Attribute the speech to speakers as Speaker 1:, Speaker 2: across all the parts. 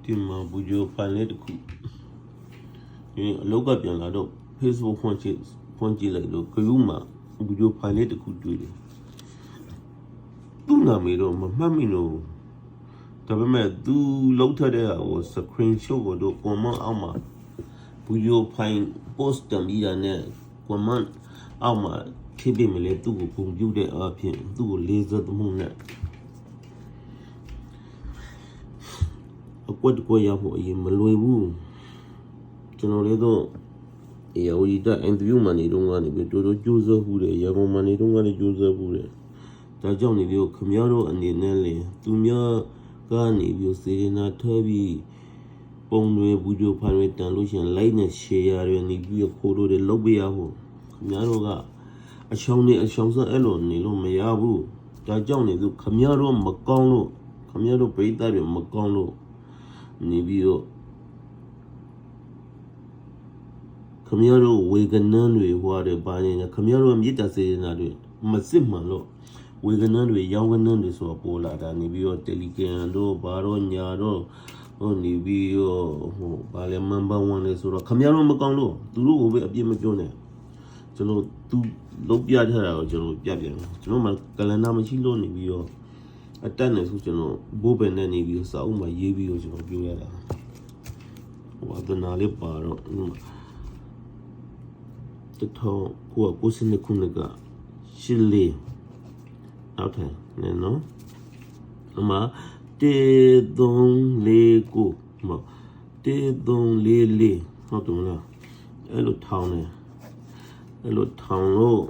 Speaker 1: ဒီမှာဘူဂျိုဖိုင်လေးတစ်ခုဒီအလောက်ကပြန်လာတော့ Facebook ဖွင့်ကြည့်လိုက်လို့ဂရုမှာဘူဂျိုဖိုင်လေးတစ်ခုတွေ့တယ်သူ့နာမည်တော့မမှတ်မိလို့ဒါပေမဲ့သူလောက်ထတဲ့ဟာကို screenshot ကိုတော့ comment အောက်မှာဘူဂျိုဖိုင် post တင်ပြီးတာနဲ့ comment အောက်မှာထိပ်ပြီးမလဲသူ့ကိုပုံပြတဲ့အဖြစ်သူ့ကိုလေးစားမှုနဲ့အကွက်တကွက်ရဖို့အရင်မလွယ်ဘူးကျွန်တော်လည်းတော့အေဝီတာအင်တာဗျူးမှနေတော့ကနေပြီးတော်တော်ကြိုးစားမှုတယ်ရန်ကုန်မှနေတော့ကနေကြိုးစားမှုတယ်ဒါကြောင့်နေပြီးခမရတို့အနေနဲ့လေသူများကနေပြီးစေရနာထပြီးပုံတွေဗီဒီယိုဖိုင်တွေတန်လို့ရှိရင် like နဲ့ share တွေနေပြီးခိုးလို့တွေလုပ်ပေးရဖို့ခမရတို့ကအရှောင်းနဲ့အရှောင်းစအဲ့လိုနေလို့မရဘူးဒါကြောင့်နေသူခမရတို့မကောင်းလို့ခမရတို့ပြည်သားတွေမကောင်းလို့နေပြီးတော့ခမရတို့ဝေကနန်းတွေဟွာတယ်ပါနေခမရတို့မြစ်တာစေနာတွေမစစ်မှန်လို့ဝေကနန်းတွေရောင်းကနန်းတွေဆိုပေါ်လာတာနေပြီးတော့တယ်လီဂရမ်တို့ဘာတော့ညာတော့ဟိုနေပြီးတော့ဟိုဘာလဲမန်ဘာဝန်လဲဆိုတော့ခမရတို့မကောင်းလို့သူတို့ကိုပဲအပြစ်မပြောနဲ့ကျွန်တော်သူလုံးပြထားတာကိုကျွန်တော်ပြပြန်ကျွန်တော်မှကလန်နာမရှိလို့နေပြီးတော့အတက်နေဆိုကျွန်တော်ဘိုးပဲနဲ့နေပြီးစာအုပ်မှာရေးပြီးတော့ကျွန်တော်ပြောရတာဟိုအဒနာလေးပါတော့တထောင်ကိုစနေခုနကရှစ်လေးနောက်ထပ်နော်အမတေသုံးလေးကိုမတေသုံးလေးလေးဟုတ်တယ်မလားအဲ့လိုထောင်းနေအဲ့လိုထောင်းလို့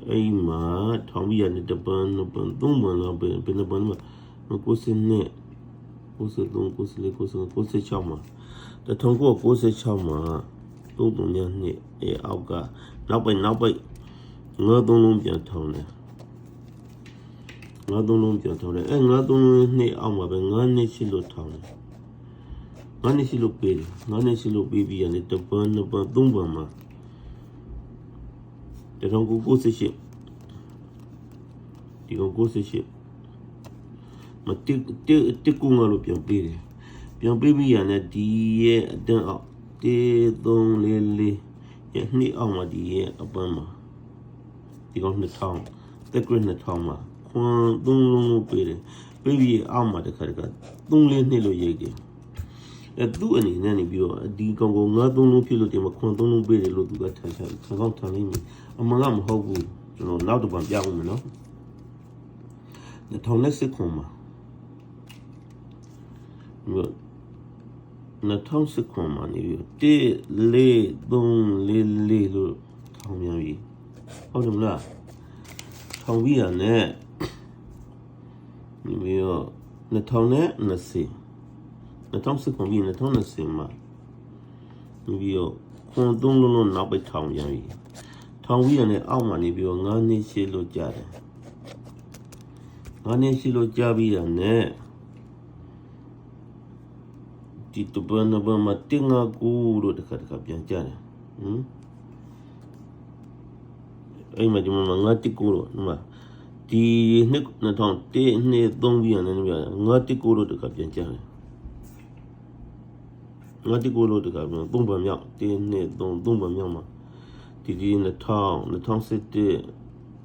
Speaker 1: အဲ့မှာထောင်းပြီးရတဲ့ပန်းသုံးပန်းလောက်ပဲဘယ်နှပန်းမှာကိုစနေကိုစသုံးကိုစလေးကိုစ6မှာတထောင်ကို96မှာ3 3နှစ်အောက်ကနောက်ပိတ်ငါးသုံးလုံးပြန်ထောင်းတယ်ငါးသုံးလုံးပြန်ထောင်းတယ်အဲ့ငါးသုံးလုံးနှစ်အောက်မှာပဲငါးနှစ်ရှိလို့ထောင်းတယ်ငါးနှစ်ရှိလို့ပေးတယ်ငါးနှစ်ရှိလို့ပေးပြီးရတယ်တပန်းနှစ်ပန်းသုံးပန်းမှာတထောင်ကို98ဒီကောင်98မတစ်ကူငါလို့ပြန်ပေးတယ်ပြန်ပေးပြီးရတယ်ဒီရဲ့အတန်းအောက်344ရဲ့နှစ်အောက်မှာဒီရဲ့အပန်းမှာဒီကောင်2000တက်ဂရစ်2000မှာခွန်3လုံးလို့ပေးတယ်ပေးပြီးအောက်မှာတခါ3လေးနှစ်လို့ရေးတယ်အဲသူ့အနေနဲ့နေပြီးတော့ဒီကောင်ကို9 3လုံးဖြစ်လို့ဒီမှာခွန်3လုံးပေးတယ်လို့သူကထန်ကောင်းထန်လိမ့်မယ်အမှန်ကမဟုတ်ဘူးကျွန်တော်နောက်တစ်ပတ်ပြအောင်မယ်နော်2010ခွန်မှာ2010ခွန်မှာနေပြီး14344လို့ထောင်းပြန်ပြီဟုတ်တယ်မလားထောင်းပြီးရနဲ့ဒီပြီးတော့2020 2010ခွန်ပြီး2020မှာဒီပြီးတော့ခွန်3လုံးနောက်ပိတ်ထောင်းပြန်ပြီထောင်းပြီးရနဲ့အောက်မှာနေပြီးတော့9နှစ်ရှိလို့ကြားတယ်9နှစ်ရှိလို့ကြားပြီးရနဲ့ဒီတပန်းနဘမတင်ငါကူလို့တခါပြန်ကြတယ်အဲ့မှာဒီမှာငါတစ်ကူလို့ဒီနှစ်2000တင်းနှစ်3ပြီးရတယ်ငါတစ်ကူလို့တခါပြန်ကြတယ်ငါတစ်ကူလို့တခါပြန်3ပန်မြောက်တင်းနှစ်3ပန်မြောက်မှာဒီ2000 2017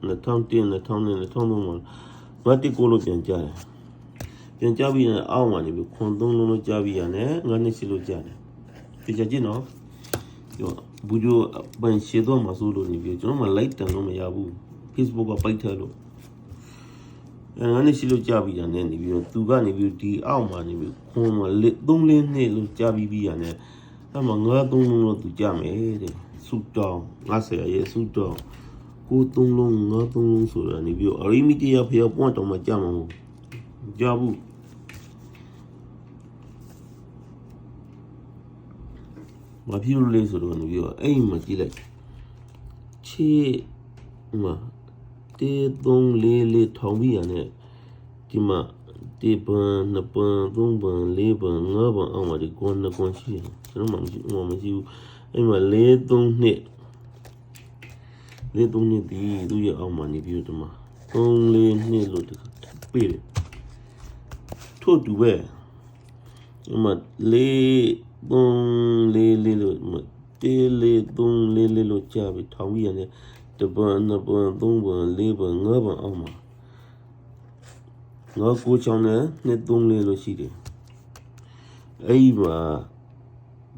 Speaker 1: 2010 2000 2003မှာငါတစ်ကူလို့ပြန်ကြတယ်ပြန်ကြပြီးရင်အောက်မှာနေပြီးခွန်3လုံးလို့ကြားပြီးရတယ်ငါးနှစ်ရှိလို့ကြားတယ်ဒီကြည့်နော်ဘူဂျိုပန်ရှေတော့မဆိုးလို့နေပြီးကျွန်တော်မှ like တန်လို့မရဘူး Facebook ကပိတ်ထားလို့ငါးနှစ်ရှိလို့ကြားပြီးရတယ်နေပြီးတော့သူကနေပြီးဒီအောက်မှာနေပြီးခွန်3လေးနှစ်လို့ကြားပြီးရတယ်အဲ့မှာငါး3လုံးလို့သူကြားမယ်တဲ့ဆူတောင်း90ရဲ့ဆူတောင်းကို3လုံးငါး3လုံးဆိုတာနေပြီးအရီမီတီယာဖေပွန့်တော့မှကြားမှာမဟုတ်ကြားဘူးမဖြစ်လို့လေဆိုတော့နေပြီးတော့အဲ့မှာကြည့်လိုက်ချေမှာ134ထောင်ပြီးရတယ်ဒီမှာ1ပန်း2ပန်း3ပန်း4ပန်း5ပန်းအောက်မှာဒီကွန်း2ကွန်းရှိတယ်ကျွန်တော်မရှိဘူးအဲ့မှာ4-3နှစ်ဒီသူရဲ့အောက်မှာနေပြီးတော့ဒီမှာ3-4နှစ်လို့ပေးတယ်ထို့တူပဲ 4 3 4လို့1 4 3 4လို့ကြာပြီထောင်ပြီးရတယ်တပန်2ပန်3ပန်4ပန်5ပန်အောင်မှာငါကိုချောင်းနဲ့2 3 4လို့ရှိတယ်အဲ့ဒီမှာ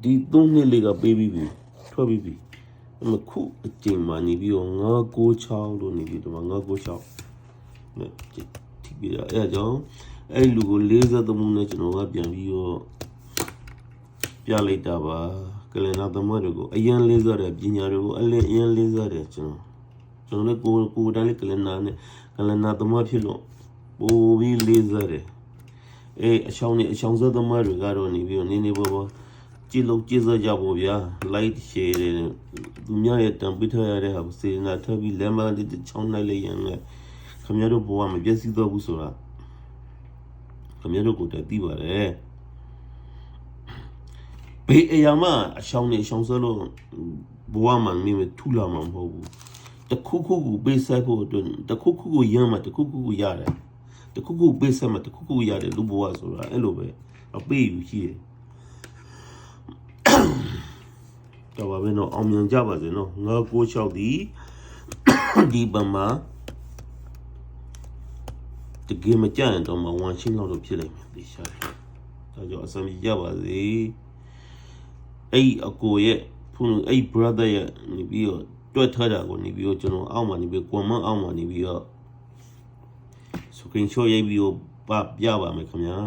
Speaker 1: ဒီ3 2 4ကပေးပြီးပြီထွက်ပြီးပြီခုအချိန်မှာနေပြီးတော့9 9 6လို့နေပြီးတော့9 9 6နဲ့ထိပြီးတော့အဲ့ကြောင့်အဲ့လူကို43မှုနဲ့ကျွန်တော်ကပြန်ပြီးတော့ပြလိုက်တာပါကလနာသမားတွေကိုအရင်လေးစားတဲ့ပညာတွေကိုအရင်လေးစားတဲ့ကျွန်တော်လည်းကိုတိုင်းလေးကလနာသမားဖြစ်လို့ပိုပြီးလေးစားတယ်အချောင်းစသမားတွေကတော့နေပြီးတော့နေပေါ်ကြည့်လို့ကြည့်စားကြဖို့ဗျာ light share တယ်သူများရဲ့တံပိထားရတဲ့ဟာစေနာထပ်ပြီးလမ်းမလေးချောင်းလိုက်လိုက်ရင်လည်းခင်ဗျားတို့ဘဝမှာပြည့်စည်တော့ဘူးဆိုတာခင်ဗျားတို့ကိုတည်းသိပါတယ်ဘေးအရာမှာအချောင်းစလို့ဘဝမှာနေမထူလာမှာမဟုတ်ဘူးတခုခုကိုပေးဆိုင်ဖို့အတွက်တခုခုကိုရမ်းမှာတခုခုကိုရတယ်တခုခုပေးဆိုင်မှာတခုခုရတယ်လူဘဝဆိုတာအဲ့လိုပဲအပေးယူရှိတယ်တော့ဘာပဲတော့အောင်မြင်ကြပါစေနော်9 9 6ဒီပမာတကယ်မကြရင်တော့မှဝမ်ရှင်းလောက်ဖြစ်နိုင်မယ်သိရှာတယ်ဒါကြောင့်အစမ်းကြပါစေအဲ့အကိုရဲ့ဖုန်းအဲ့ brother ရဲ့နေပြီးတော့တွက်ထားတာကိုနေပြီးတော့ကျွန်တော်အောက်မှာနေပြီးကွန်မန့်အောက်မှာနေပြီးတော့စကရင်ရှော့ရိုက်ပြီးတော့ပြပါမယ်ခင်ဗျာ